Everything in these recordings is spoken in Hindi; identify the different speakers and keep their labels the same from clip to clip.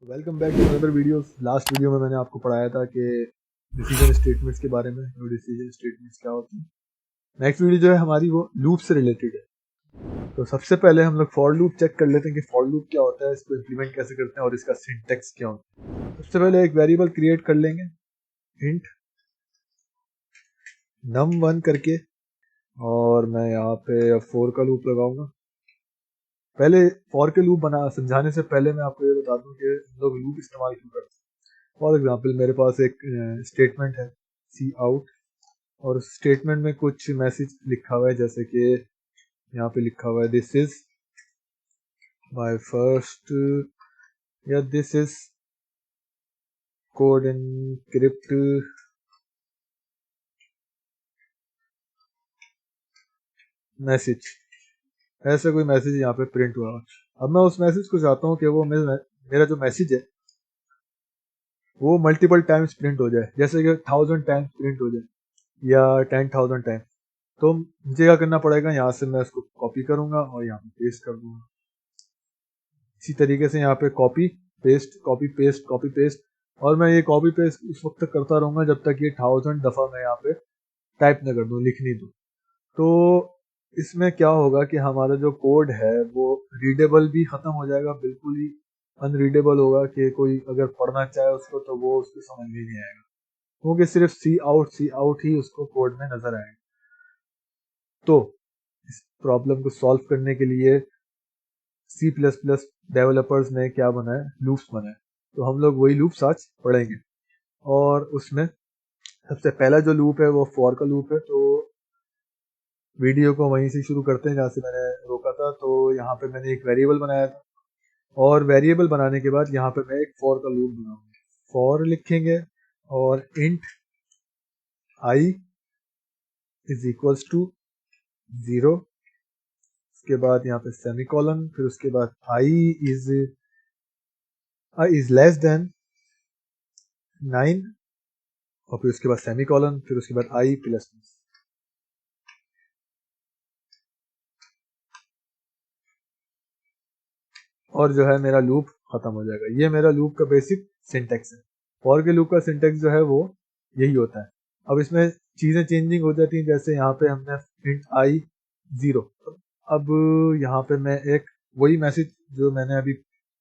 Speaker 1: Welcome back to another video. Last video में मैंने आपको पढ़ाया था कि डिसीजन स्टेटमेंट्स के बारे में, वो डिसीजन स्टेटमेंट्स क्या होते हैं। नेक्स्ट वीडियो जो है हमारी वो लूप से रिलेटेड है। तो सबसे पहले हम लोग फॉर लूप चेक कर लेते हैं कि फॉर लूप क्या होता है, इसको इम्प्लीमेंट कैसे करते हैं और इसका सिंटेक्स क्या होता है। सबसे पहले एक वेरिएबल क्रिएट कर लेंगे इंट num1 करके, और मैं यहाँ पे फॉर का लूप लगाऊंगा। पहले फॉर के लूप बना समझाने से पहले मैं आपको ये बता दूं कि हम लोग लूप इस्तेमाल क्यों करते हैं। फॉर एग्जांपल मेरे पास एक स्टेटमेंट है सी आउट, और स्टेटमेंट में कुछ मैसेज लिखा हुआ है, जैसे कि यहाँ पे लिखा हुआ है दिस इज माय फर्स्ट, या this is code encrypt message. ऐसा कोई मैसेज यहाँ पे प्रिंट हुआ। अब मैं उस मैसेज को चाहता हूँ कि वो मेरा जो मैसेज है वो मल्टीपल टाइम्स प्रिंट हो जाए, जैसे कि 1000 टाइम्स प्रिंट हो जाए या 10,000 टाइम्स। तो मुझे क्या करना पड़ेगा, यहाँ से मैं इसको कॉपी करूंगा और यहाँ पे पेस्ट कर दूंगा। इसी तरीके से यहाँ पे copy paste copy paste copy paste, और मैं ये कॉपी पेस्ट उस वक्त तक करता रहूंगा जब तक ये 1000 दफा मैं यहाँ पे टाइप न कर दूं, लिख नहीं दूं। तो इसमें क्या होगा कि हमारा जो कोड है वो रीडेबल भी खत्म हो जाएगा, बिल्कुल ही अनरीडेबल होगा कि कोई अगर पढ़ना चाहे उसको तो वो उसको समझ में नहीं आएगा, क्योंकि सिर्फ सी आउट ही उसको कोड में नजर आएगा। तो इस प्रॉब्लम को सॉल्व करने के लिए C++ डेवलपर्स ने क्या बनाया, लूप्स बनाए। तो हम लोग वही लूप्स आज पढ़ेंगे, और उसमें सबसे पहला जो लूप है वो फॉर का लूप है। तो वीडियो को वहीं से शुरू करते हैं जहाँ से मैंने रोका था। तो यहाँ पे मैंने एक वेरिएबल बनाया था, और वेरिएबल बनाने के बाद यहाँ पे मैं एक फॉर का लूप बनाऊंगा। फॉर लिखेंगे और int I is equals to 0, उसके बाद यहाँ पे सेमीकोलन, फिर उसके बाद आई इज लेस देन 9, और फिर उसके बाद सेमीकोलन, फिर उसके बाद आई प्लस। और जो है मेरा लूप खत्म हो जाएगा। ये मेरा लूप का बेसिक सिंटेक्स है। फॉर के लूप का सिंटेक्स जो है वो यही होता है। अब इसमें चीजें चेंजिंग हो जाती हैं, जैसे यहाँ पे हमने इंट आई 0। अब यहाँ पे मैं एक वही मैसेज जो मैंने अभी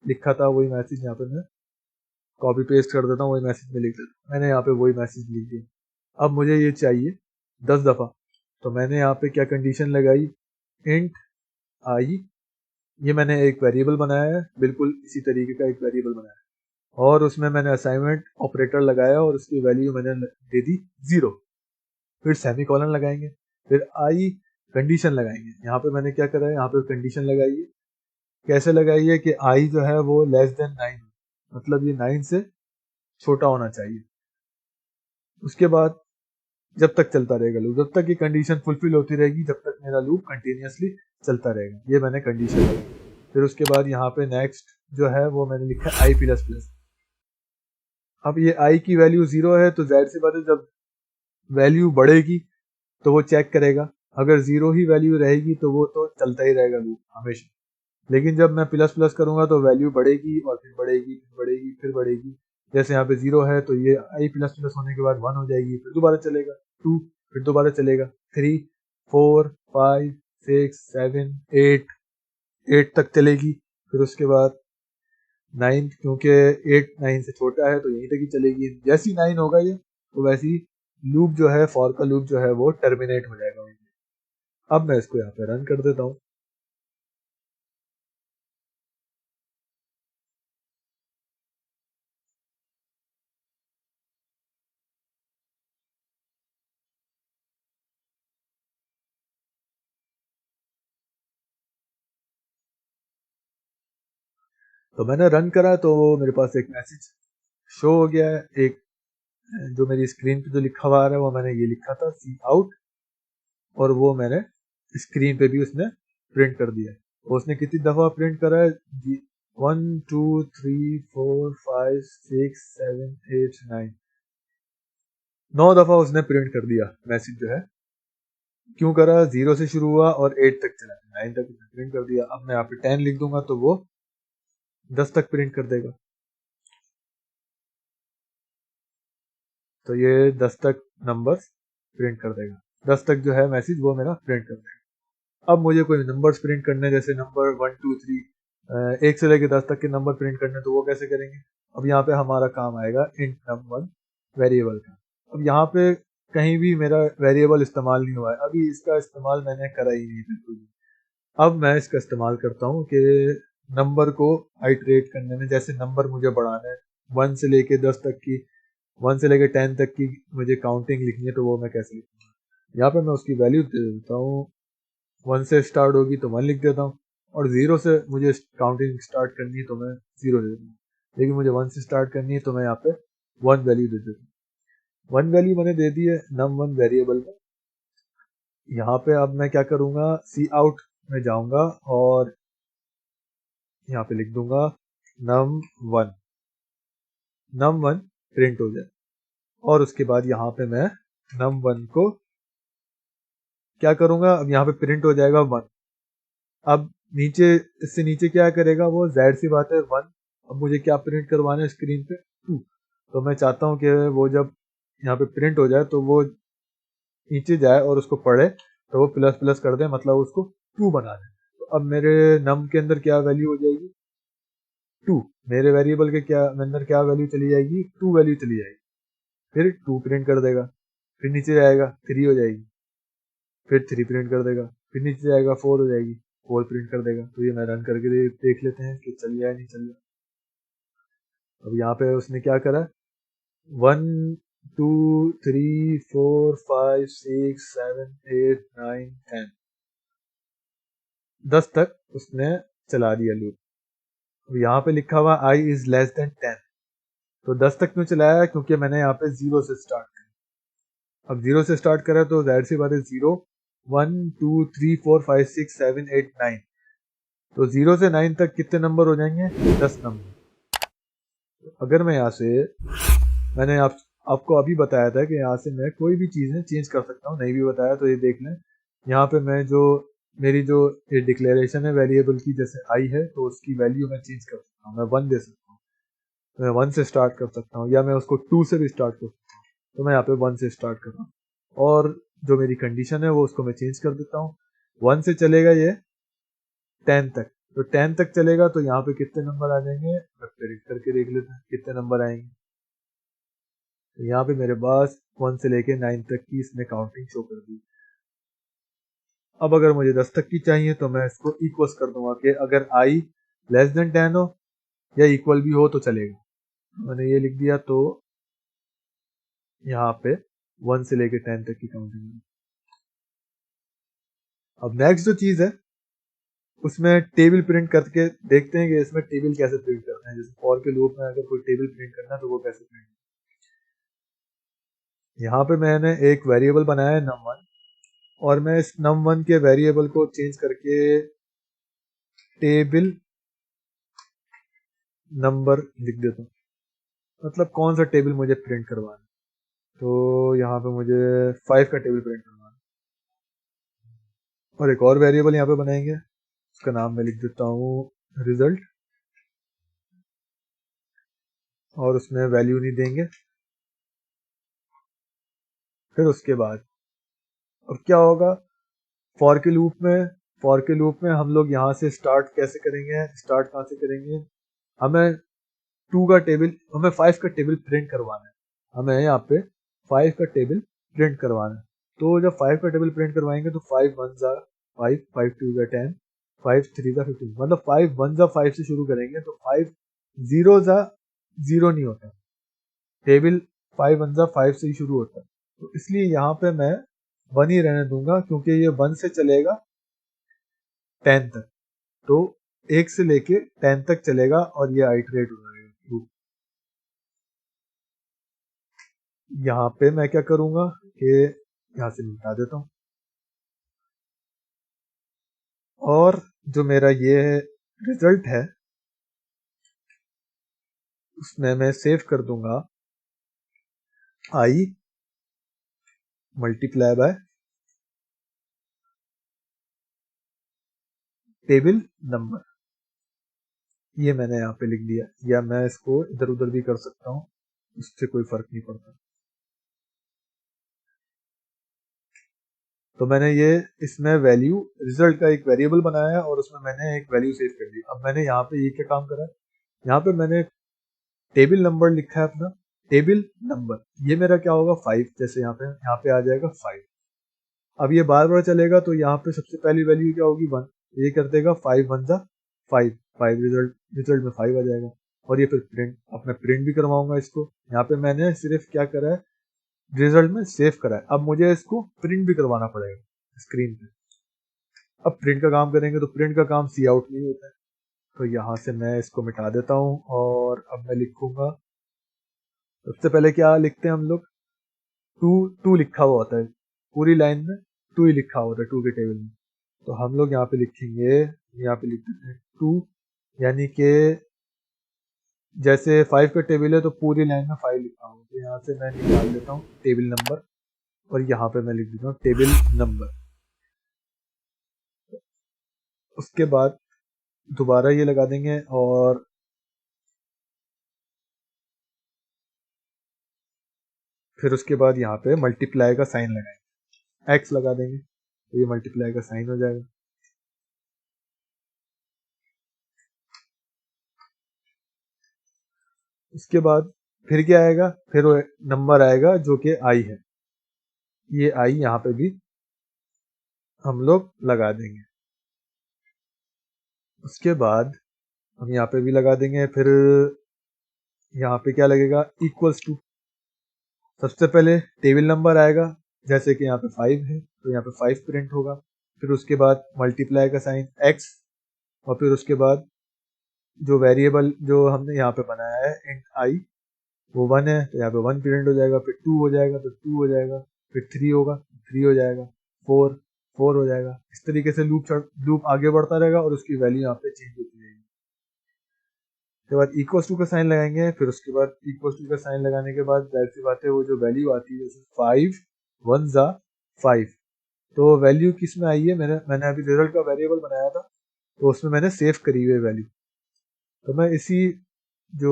Speaker 1: लिखा था, वही मैसेज यहाँ पे मैं कॉपी पेस्ट कर देता हूँ, वही मैसेज में लिख देता हूँ। मैंने यहाँ पे वही मैसेज लिख दिया। अब मुझे ये चाहिए 10 दफा, तो मैंने यहाँ पे क्या कंडीशन लगाई, इंट आई, ये मैंने एक वेरिएबल बनाया है, बिल्कुल इसी तरीके का एक वेरिएबल बनाया है, और उसमें मैंने असाइनमेंट ऑपरेटर लगाया और उसकी वैल्यू मैंने दे दी 0। फिर सेमीकोलन लगाएंगे, फिर आई कंडीशन लगाएंगे। यहाँ पे मैंने क्या करा है, यहाँ पे कंडीशन लगाई है। कैसे लगाई है कि आई जो है वो लेस देन 9, मतलब ये 9 से छोटा होना चाहिए। उसके बाद जब तक चलता रहेगा लूप, जब तक ये कंडीशन फुलफिल होती रहेगी, जब तक मेरा लूप कंटिन्यूअसली चलता रहेगा। ये मैंने कंडीशन लगाई। फिर उसके बाद यहाँ पे नेक्स्ट जो है वो मैंने लिखा है आई प्लस प्लस। अब ये आई की वैल्यू 0 है, तो जाहिर सी बात है जब वैल्यू बढ़ेगी तो वो चेक करेगा। अगर 0 ही वैल्यू रहेगी तो वो तो चलता ही रहेगा लूप हमेशा। लेकिन जब मैं प्लस प्लस करूंगा तो वैल्यू बढ़ेगी और फिर बढ़ेगी, फिर बढ़ेगी, फिर बढ़ेगी। जैसे यहाँ पे 0 है तो ये आई प्लस प्लस होने के बाद 1 हो जाएगी, फिर दोबारा चलेगा 2, फिर दोबारा चलेगा 3, 4, 5, 6, 7, 8 तक चलेगी। फिर उसके बाद 9, क्योंकि 8 9 से छोटा है तो यहीं तक ही चलेगी। जैसी 9 होगा ये, तो वैसी लूप जो है, फॉर का लूप जो है वो टर्मिनेट हो जाएगा। अब मैं इसको यहाँ पे रन कर देता हूँ। तो मैंने रन करा तो मेरे पास एक मैसेज शो हो गया है। एक जो मेरी स्क्रीन पे जो लिखा हुआ आ रहा है वो मैंने ये लिखा था सी आउट, और वो मैंने स्क्रीन पे भी उसने प्रिंट कर दिया है। तो उसने कितनी दफा प्रिंट करा है, 1 2 3 4 5 6 7 8 9 दफा उसने प्रिंट कर दिया मैसेज जो है। क्यों करा, 0 से शुरू हुआ और 8 तक चला, 9 तक उसने प्रिंट कर दिया। अब मैं यहाँ पे 10 लिख दूंगा तो वो 10 तक प्रिंट कर देगा। तो ये 10 तक नंबर्स प्रिंट कर देगा, 10 तक जो है मैसेज वो मेरा प्रिंट कर देगा। अब मुझे कोई नंबर्स प्रिंट करने, जैसे नंबर 1 2 3 1 से लेकर 10 तक के नंबर प्रिंट करने, तो वो कैसे करेंगे? अब यहाँ पे हमारा काम आएगा int num1 वेरिएबल का। अब यहाँ पे कहीं भी मेरा वेरिएबल इस्तेमाल नहीं हुआ है, अभी इसका इस्तेमाल मैंने करा ही नहीं बिल्कुल भी। अब मैं इसका इस्तेमाल करता हूँ कि नंबर को आइटरेट करने में, जैसे नंबर मुझे बढ़ाना है 1 से लेके 10 तक की, 1 से लेके 10 तक की मुझे काउंटिंग लिखनी है, तो वो मैं कैसे लिखूंगा? यहाँ पे मैं उसकी वैल्यू दे देता हूँ, 1 से स्टार्ट होगी तो 1 लिख देता हूँ, और 0 से मुझे काउंटिंग स्टार्ट करनी है तो मैं 0 दे देता हूँ, लेकिन मुझे 1 से स्टार्ट करनी है तो मैं यहाँ पे 1 वैल्यू दे देता हूँ। 1 वैल्यू मैंने दे दी है num1 वेरिएबल में। यहाँ पे अब मैं क्या करूँगा, सी आउट में जाऊँगा और यहाँ पे लिख दूंगा num1, num1 प्रिंट हो जाए, और उसके बाद यहाँ पे मैं num1 को क्या करूँगा, अब यहाँ पे प्रिंट हो जाएगा 1। अब नीचे, इससे नीचे क्या करेगा वो, जाहिर सी बात है 1। अब मुझे क्या प्रिंट करवाना है स्क्रीन पे, 2। तो मैं चाहता हूँ कि वो जब यहाँ पे प्रिंट हो जाए तो वो नीचे जाए और उसको पढ़े, तो वो प्लस प्लस कर दे, मतलब उसको 2 बना दे। तो अब मेरे नम के अंदर क्या वैल्यू हो जाएगी, 2। मेरे वेरिएबल के क्या अंदर क्या वैल्यू चली जाएगी, 2 वैल्यू चली जाएगी। फिर 2 प्रिंट कर देगा, फिर नीचे जाएगा 3 हो जाएगी, फिर 3 प्रिंट कर देगा, फिर नीचे जाएगा 4 हो जाएगी, 4 प्रिंट कर देगा। तो ये मैं रन करके देख लेते हैं कि चल जाए नहीं चल जाए। अब यहाँ पे उसने क्या करा, 1 2 3 4 5 6 7 8 9 10, 10 तक उसने चला दिया लूप। अब यहाँ पे लिखा हुआ i इज लेस देन 10, तो 10 तक क्यों चलाया? क्योंकि मैंने यहाँ पे 0 से स्टार्ट किया। अब 0 से स्टार्ट करा तो जाहिर सी बात है 0 1 2 3 4 5 6 7 8 9, तो 0 से 9 तक कितने नंबर हो जाएंगे, 10 नंबर। अगर मैं यहाँ से, मैंने आपको अभी बताया था कि यहाँ से मैं कोई भी चीज़ें चेंज कर सकता हूँ, नहीं भी बताया तो ये देख लें। यहाँ पे मैं जो मेरी जो ये डिक्लेरेशन है वेरिएबल की, जैसे आई है तो उसकी वैल्यू मैं चेंज कर सकता हूँ, मैं 1 दे सकता हूँ, मैं 1 से स्टार्ट कर सकता हूँ, या मैं उसको 2 से भी स्टार्ट कर सकता हूँ। तो मैं यहाँ पे 1 से स्टार्ट कर रहा हूँ, और जो मेरी कंडीशन है वो उसको मैं चेंज कर देता हूँ। 1 से चलेगा ये 10 तक, तो 10 तक चलेगा तो यहाँ पे कितने नंबर आ जाएंगे, मैं प्रिंट करके देख लेते हैं कितने नंबर आएंगे। तो यहाँ पे मेरे पास 1 से लेके 9 तक की इसने काउंटिंग शो कर दी। अब अगर मुझे 10 तक की चाहिए तो मैं इसको इक्वल्स कर दूंगा कि अगर i लेस देन 10 हो या इक्वल भी हो तो चलेगा। मैंने ये लिख दिया, तो यहाँ पे 1 से लेके 10 तक की काउंटिंग। अब नेक्स्ट जो चीज है उसमें टेबल प्रिंट करके देखते हैं कि इसमें टेबल कैसे प्रिंट करना है। जैसे फॉर के लूप में अगर कोई टेबल प्रिंट करना है तो वो कैसे प्रिंट। यहाँ पे मैंने एक वेरिएबल बनाया है num1, और मैं इस num1 के वेरिएबल को चेंज करके टेबल नंबर लिख देता हूँ, मतलब कौन सा टेबल मुझे प्रिंट करवाना है। तो यहाँ पे मुझे 5 का टेबल प्रिंट करवाना है, और एक और वेरिएबल यहाँ पे बनाएंगे, उसका नाम मैं लिख देता हूँ रिजल्ट, और उसमें वैल्यू नहीं देंगे। फिर उसके बाद अब क्या होगा, फॉर के लूप में हम लोग यहाँ से स्टार्ट कैसे करेंगे, स्टार्ट कहाँ से करेंगे, हमें 2 का टेबल, हमें 5 का टेबल प्रिंट करवाना है, हमें यहाँ पे 5 का टेबल प्रिंट करवाना है। तो जब 5 का टेबल प्रिंट करवाएंगे तो 5 1 जा 5, 5 2 जा 10, 5 3 जा 15, मतलब 5 1 जा 5 से शुरू करेंगे तो 5 0 जा 0 नहीं होता, टेबल 5 1 जा 5 से ही शुरू होता है। तो इसलिए यहाँ पे मैं 1 ही रहने दूंगा, क्योंकि ये 1 से चलेगा 10 तक, तो 1 से लेके 10 तक चलेगा और ये आइटरेट हो जाएगा। यहाँ पे मैं क्या करूंगा कि यहाँ से निपटा देता हूँ, और जो मेरा ये रिजल्ट है उसमें मैं सेव कर दूंगा i multiply by table number, ये मैंने यहाँ पे लिख दिया, या मैं इसको इधर उधर भी कर सकता हूँ, उससे कोई फर्क नहीं पड़ता। तो मैंने ये इसमें वैल्यू रिजल्ट का एक वेरिएबल बनाया है और उसमें मैंने एक वैल्यू सेव कर दी। अब मैंने यहाँ पे ये क्या काम करा है, यहाँ पे मैंने टेबल नंबर लिखा है अपना, टेबल नंबर, ये मेरा क्या होगा 5, जैसे यहाँ पे आ जाएगा 5। अब ये बार बार चलेगा तो यहाँ पे सबसे पहली वैल्यू क्या होगी 1, ये कर देगा 5 1 जा 5, 5 रिजल्ट में 5 आ जाएगा। और ये फिर प्रिंट, अब मैं प्रिंट भी करवाऊंगा इसको। यहाँ पे मैंने सिर्फ क्या करा है, रिजल्ट में सेव करा है, अब मुझे इसको प्रिंट भी करवाना पड़ेगा स्क्रीन पे। अब प्रिंट का काम करेंगे तो प्रिंट का काम सी आउट नहीं होता है, तो यहाँ से मैं इसको मिटा देता हूँ और अब मैं लिखूंगा, सबसे पहले क्या लिखते हैं हम लोग, 2 लिखा हुआ होता है पूरी लाइन में, 2 ही लिखा होता है 2 के टेबल में। तो हम लोग यहाँ पे लिखेंगे, यहाँ पे लिख देते हैं 2, यानी कि जैसे 5 का टेबल है तो पूरी लाइन में 5 लिखा हुआ, तो यहाँ से मैं निकाल देता हूँ टेबल नंबर और यहाँ पे मैं लिख देता हूँ टेबल नंबर। उसके बाद दोबारा ये लगा देंगे और फिर उसके बाद यहाँ पे मल्टीप्लाई का साइन लगाएंगे, एक्स लगा देंगे तो ये मल्टीप्लाई का साइन हो जाएगा। उसके बाद फिर क्या आएगा, फिर वो नंबर आएगा जो कि आई है, ये आई यहाँ पे भी हम लोग लगा देंगे। उसके बाद हम यहाँ पे भी लगा देंगे, फिर यहाँ पे क्या लगेगा, इक्वल्स टू, सबसे पहले टेबल नंबर आएगा, जैसे कि यहाँ पे 5 है तो यहाँ पे 5 प्रिंट होगा। फिर उसके बाद मल्टीप्लाई का साइन x, और फिर उसके बाद जो वेरिएबल जो हमने यहाँ पे बनाया है इंट आई वो 1 है तो यहाँ पे 1 प्रिंट हो जाएगा, फिर 2 हो जाएगा तो 2 हो जाएगा, फिर 3 होगा 3 हो जाएगा, 4 हो जाएगा। इस तरीके से लूप आगे बढ़ता रहेगा और उसकी वैल्यू यहाँ पे चेंज होती रहेगी। उसके बाद इक्वल टू का साइन लगाएंगे, फिर उसके बाद इक्वल टू का साइन लगाने के बाद जाहिर सी बात है वो जो वैल्यू आती है, जैसे 5 1 जा 5, तो वैल्यू किस में आई है, मैंने अभी रिजल्ट का वेरिएबल बनाया था तो उसमें मैंने सेव करी हुई वैल्यू, तो मैं इसी जो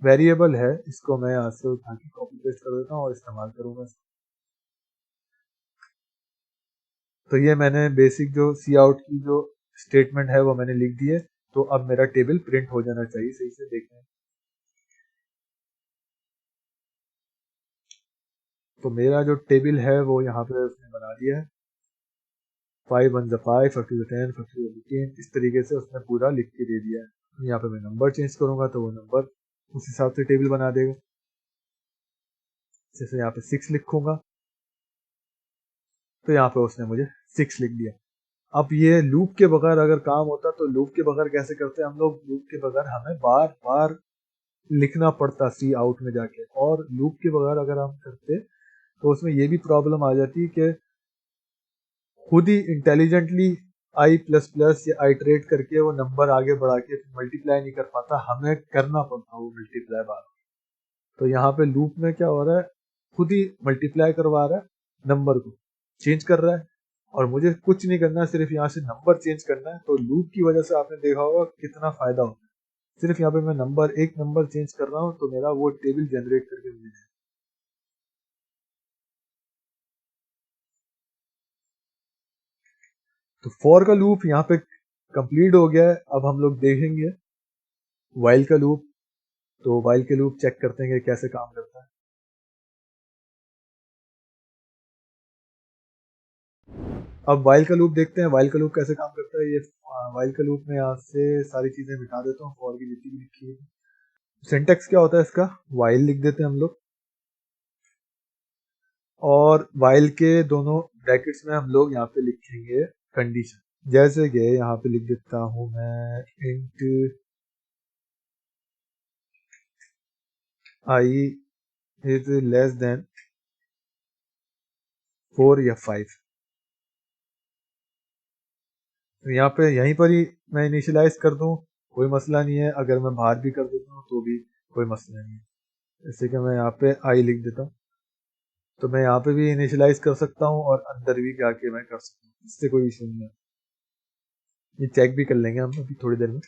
Speaker 1: वेरिएबल है इसको मैं यहाँ से उठा के कॉपी पेस्ट कर देता हूँ और इस्तेमाल करूंगा। तो ये मैंने बेसिक जो सी आउट की जो स्टेटमेंट है वो मैंने लिख दी है, तो अब मेरा टेबल प्रिंट हो जाना चाहिए, सही से देखना है। तो मेरा जो टेबल है वो यहाँ पे उसने बना दिया है, 5 1 5, 5 2 10, 5 2 15, इस तरीके से उसने पूरा लिख के दे दिया है। यहाँ पे मैं नंबर चेंज करूंगा तो वो नंबर उस हिसाब से टेबल बना देगा। जैसे यहाँ पे 6 लिखूंगा तो यहाँ पे उसने मुझे 6 लिख दिया। अब ये लूप के बगैर अगर काम होता तो लूप के बगैर कैसे करते हम लोग, लूप के बगैर हमें बार बार लिखना पड़ता सी आउट में जाके, और लूप के बगैर अगर हम करते तो उसमें ये भी प्रॉब्लम आ जाती कि खुद ही इंटेलिजेंटली आई प्लस प्लस या आइटरेट करके वो नंबर आगे बढ़ा के मल्टीप्लाई नहीं कर पाता, हमें करना पड़ता वो मल्टीप्लाई बार। तो यहाँ पे लूप में क्या हो रहा है, खुद ही मल्टीप्लाई करवा रहा है, नंबर को चेंज कर रहा है और मुझे कुछ नहीं करना, सिर्फ यहाँ से नंबर चेंज करना है। तो लूप की वजह से आपने देखा होगा कितना फायदा होता है, सिर्फ यहाँ पे मैं एक नंबर चेंज कर रहा हूँ तो मेरा वो टेबल जनरेट करके मिल जाए। तो फॉर का लूप यहाँ पे कंप्लीट हो गया है। अब हम लोग देखेंगे वाइल का लूप। तो वाइल के लूप चेक करते हैं कि कैसे काम करता है। अब वाइल का लूप देखते हैं, वाइल का लूप कैसे काम करता है। ये वाइल का लूप में यहाँ से सारी चीजें मिटा देता हूँ, फॉर की जितनी भी लिखी है। सिंटेक्स क्या होता है इसका, वाइल लिख देते हैं हम लोग, और वाइल के दोनों ब्रैकेट्स में हम लोग यहाँ पे लिखेंगे कंडीशन। जैसे कि यहाँ पे लिख देता हूँ मैं int I is less then 4 या 5। तो यहाँ पे यहीं पर ही मैं इनिशियलाइज कर दूं, कोई मसला नहीं है। अगर मैं बाहर भी कर देता हूँ तो भी कोई मसला नहीं है। जैसे कि मैं यहाँ पे आई लिख देता हूँ, तो मैं यहाँ पे भी इनिशियलाइज कर सकता हूँ और अंदर भी जाके मैं कर सकता हूँ, इससे कोई इशू नहीं है। ये चेक भी कर लेंगे हम अभी थोड़ी देर में।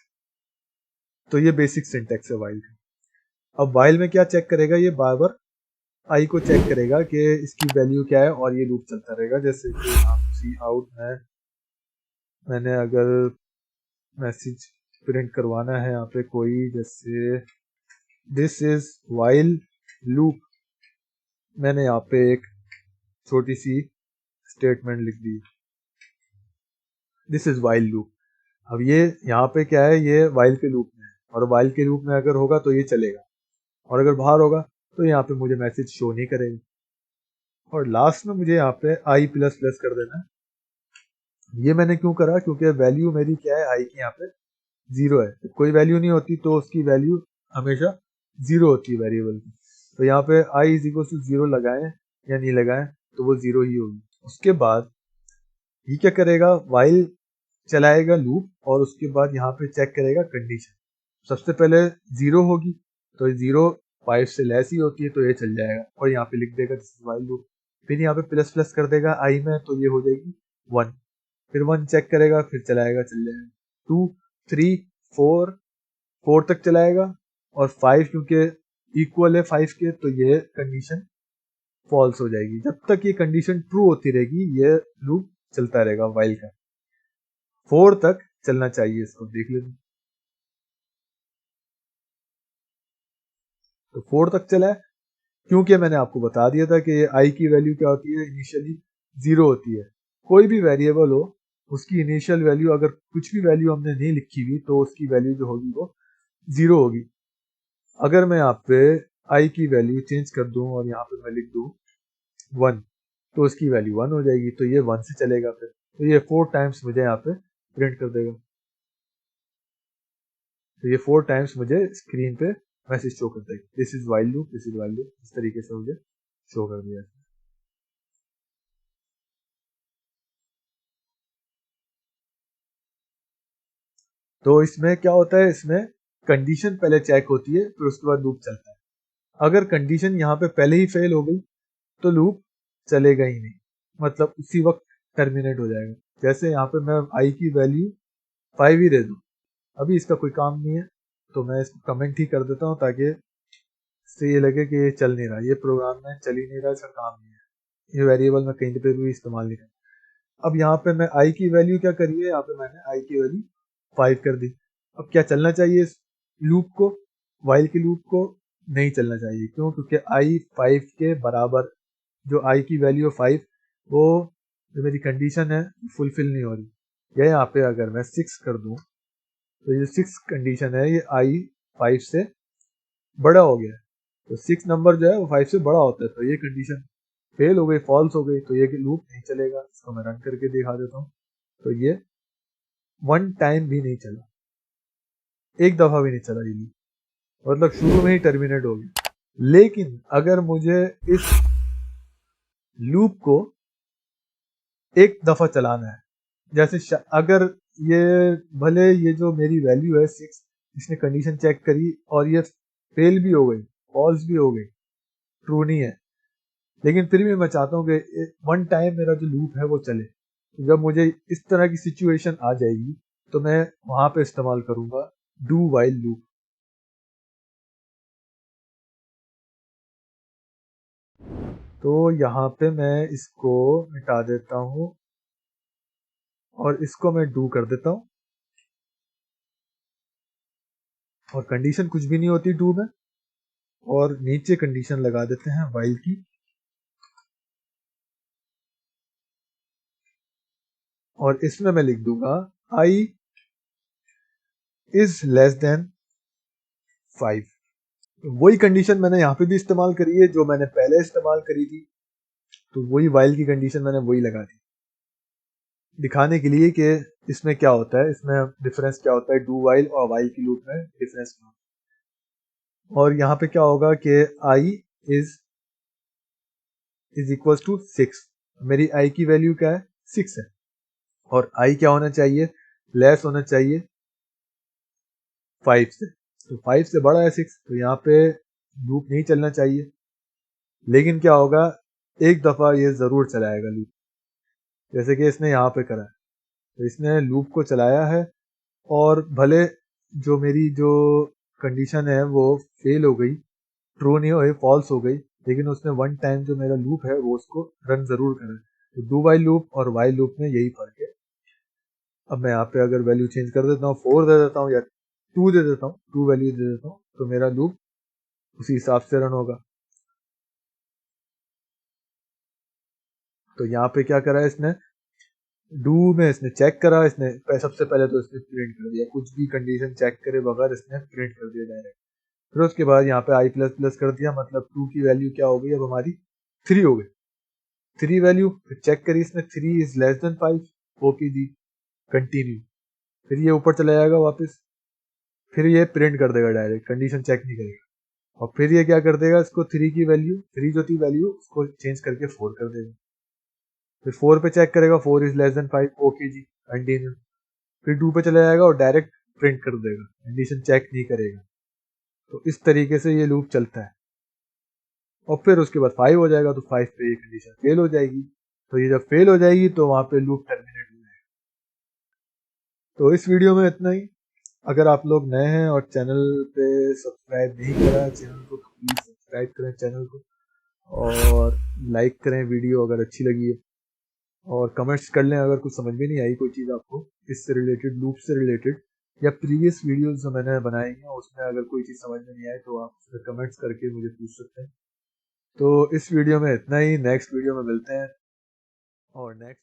Speaker 1: तो ये बेसिक सिंटेक्स है वाइल का। अब वाइल में क्या चेक करेगा, ये बार बार आई को चेक करेगा कि इसकी वैल्यू क्या है और ये लूप चलता रहेगा। जैसे कि सी आउट में मैंने अगर मैसेज प्रिंट करवाना है यहाँ पे कोई, जैसे दिस इज वाइल लूप, मैंने यहाँ पे एक छोटी सी स्टेटमेंट लिख दी, दिस इज वाइल लूप। अब ये यहाँ पे क्या है, ये वाइल के लूप में है, और वाइल के लूप में अगर होगा तो ये चलेगा, और अगर बाहर होगा तो यहाँ पे मुझे मैसेज शो नहीं करेगा। और लास्ट में मुझे यहाँ पे आई प्लस प्लस कर देना है। ये मैंने क्यों करा, क्योंकि वैल्यू मेरी क्या है, आई की यहाँ पे 0 है। कोई वैल्यू नहीं होती तो उसकी वैल्यू हमेशा 0 होती है वेरिएबल की। तो यहाँ पे आई इज इक्वल टू 0 लगाएं या नहीं लगाएं तो वो 0 ही होगी। उसके बाद ये क्या करेगा, वाइल चलाएगा लूप, और उसके बाद यहाँ पे चेक करेगा कंडीशन। सबसे पहले 0 होगी तो 0 5 से लेस ही होती है तो ये चल जाएगा, और यहाँ पे लिख देगा दिस इज वाइल लूप। फिर यहाँ पे प्लस प्लस कर देगा आई में तो ये हो जाएगी 1, फिर 1 चेक करेगा, फिर चलाएगा, चल जाएगा 2 3 4 तक चलाएगा, और 5 क्योंकि इक्वल है 5 के तो ये कंडीशन फॉल्स हो जाएगी। जब तक ये कंडीशन ट्रू होती रहेगी ये लूप चलता रहेगा वाइल का। 4 तक चलना चाहिए, इसको देख लेते। तो 4 तक चला है क्योंकि मैंने आपको बता दिया था कि आई की वैल्यू क्या होती है, इनिशियली 0 होती है। कोई भी वेरिएबल हो उसकी इनिशियल वैल्यू, अगर कुछ भी वैल्यू हमने नहीं लिखी हुई तो उसकी वैल्यू जो होगी वो 0 होगी। अगर मैं यहाँ पे आई की वैल्यू चेंज कर दूं और यहाँ पे मैं लिख दूं 1 तो उसकी वैल्यू 1 हो जाएगी, तो ये 1 से चलेगा। फिर तो ये 4 टाइम्स मुझे यहाँ पे प्रिंट कर देगा। तो ये 4 टाइम्स मुझे स्क्रीन पे मैसेज शो कर देगा, this is while loop, this is while loop, इस तरीके से मुझे शो कर दिया। तो इसमें क्या होता है, इसमें कंडीशन पहले चेक होती है फिर उसके बाद लूप चलता है। अगर कंडीशन यहाँ पे पहले ही फेल हो गई तो लूप चलेगा ही नहीं, मतलब उसी वक्त टर्मिनेट हो जाएगा। जैसे यहाँ पे मैं आई की वैल्यू 5 ही दे दूं, अभी इसका कोई काम नहीं है तो मैं इसको कमेंट ही कर देता हूँ ताकि इससे ये लगे कि ये चल नहीं रहा, ये प्रोग्राम में चल ही नहीं रहा, इसका काम नहीं है, ये वेरिएबल मैं कहीं पे भी इस्तेमाल नहीं करता। अब यहाँ पे मैं आई की वैल्यू क्या करी है, यहाँ पे मैंने आई की वैल्यू 5 कर दी। अब क्या चलना चाहिए इस लूप को, वाइल के लूप को नहीं चलना चाहिए। क्यों, क्योंकि आई 5 के बराबर, जो आई की वैल्यू 5 वो जो मेरी कंडीशन है फुलफिल नहीं हो रही। या यहाँ पे अगर मैं 6 कर दूं तो ये 6 कंडीशन है, ये आई 5 से बड़ा हो गया है। तो 6 नंबर जो है वो 5 से बड़ा होता है, तो ये कंडीशन फेल हो गई, फॉल्स हो गई, तो ये लूप नहीं चलेगा। इसको मैं रन करके दिखा देता हूँ। तो ये 1 टाइम भी नहीं चला, एक दफा भी नहीं चला ये लूप, मतलब शुरू में ही टर्मिनेट हो गया। लेकिन अगर मुझे इस लूप को एक दफा चलाना है, जैसे अगर ये भले ये जो मेरी वैल्यू है 6, इसने कंडीशन चेक करी और ये फेल भी हो गई, फॉल्स भी हो गई, ट्रू नहीं है, लेकिन फिर भी मैं चाहता हूँ कि 1 टाइम मेरा जो लूप है वो चले। तो जब मुझे इस तरह की सिचुएशन आ जाएगी तो मैं वहां पे इस्तेमाल करूंगा डू वाइल लूप। तो यहाँ पे मैं इसको मिटा देता हूँ और इसको मैं डू कर देता हूँ, और कंडीशन कुछ भी नहीं होती डू में, और नीचे कंडीशन लगा देते हैं वाइल की, और इसमें मैं लिख दूंगा आई इज लेस देन 5। वही कंडीशन मैंने यहाँ पे भी इस्तेमाल करी है जो मैंने पहले इस्तेमाल करी थी, तो वही वाइल की कंडीशन मैंने वही लगा दी दिखाने के लिए कि इसमें क्या होता है, इसमें डिफरेंस क्या होता है, डू वाइल और वाइल की लूप में डिफरेंस क्या होता है। और यहाँ पे क्या होगा कि आई इज इक्वल टू 6, मेरी आई की वैल्यू क्या है 6 है, और आई क्या होना चाहिए, लेस होना चाहिए 5 से। तो 5 से बड़ा है 6, तो यहाँ पे लूप नहीं चलना चाहिए। लेकिन क्या होगा, एक दफा ये जरूर चलाएगा लूप, जैसे कि इसने यहाँ पे करा है। तो इसने लूप को चलाया है, और भले जो मेरी जो कंडीशन है वो फेल हो गई, ट्रू नहीं हुई, फॉल्स हो गई, लेकिन उसने 1 टाइम जो मेरा लूप है वो उसको रन जरूर करा है। तो डू वाइल लूप और वाइल लूप में यही फर्क है। अब मैं यहाँ पे अगर वैल्यू चेंज कर देता हूँ, 4 दे देता हूँ या 2 दे देता हूँ, 2 वैल्यू दे देता हूँ, तो मेरा लूप उसी हिसाब से रन होगा। तो यहाँ पे क्या करा है इसने, डू में इसने चेक करा, इसने सबसे पहले तो इसने प्रिंट कर दिया, कुछ भी कंडीशन चेक करे बगैर इसने प्रिंट कर दिया डायरेक्ट। फिर उसके बाद यहाँ पे आई प्लस प्लस कर दिया, मतलब 2 की वैल्यू क्या हो गई अब हमारी 3 हो गई, 3 वैल्यू। फिर चेक करी इसने 3 is less than 5, okay ji continue. फिर ये ऊपर चला जाएगा वापस, फिर ये प्रिंट कर देगा डायरेक्ट, कंडीशन चेक नहीं करेगा। और फिर ये क्या कर देगा, इसको 3 की वैल्यू, 3 जो थी वैल्यू उसको चेंज करके 4 कर देगा। फिर 4 पे चेक करेगा, 4 is less than 5, okay ji continue. फिर 2 पे चला जाएगा और डायरेक्ट प्रिंट कर देगा, कंडीशन चेक नहीं करेगा। तो इस तरीके से ये लूप चलता है। और फिर उसके बाद 5 हो जाएगा, तो 5 पे ये कंडीशन फेल हो जाएगी। तो ये जब फेल हो जाएगी तो वहां पे लूप टर्मिनेट हो जाएगा। तो इस वीडियो में इतना ही। अगर आप लोग नए हैं और चैनल पे सब्सक्राइब नहीं करा है चैनल को, तो प्लीज़ सब्सक्राइब करें चैनल को और लाइक करें वीडियो अगर अच्छी लगी है। और कमेंट्स कर लें अगर कुछ समझ में नहीं आई कोई चीज़ आपको इससे रिलेटेड, लूप से रिलेटेड, या प्रीवियस वीडियोस जो मैंने बनाई हैं उसमें अगर कोई चीज़ समझ में नहीं आई तो आप उसमें कमेंट्स करके मुझे पूछ सकते हैं। तो इस वीडियो में इतना ही, नेक्स्ट वीडियो में मिलते हैं। और नेक्स्ट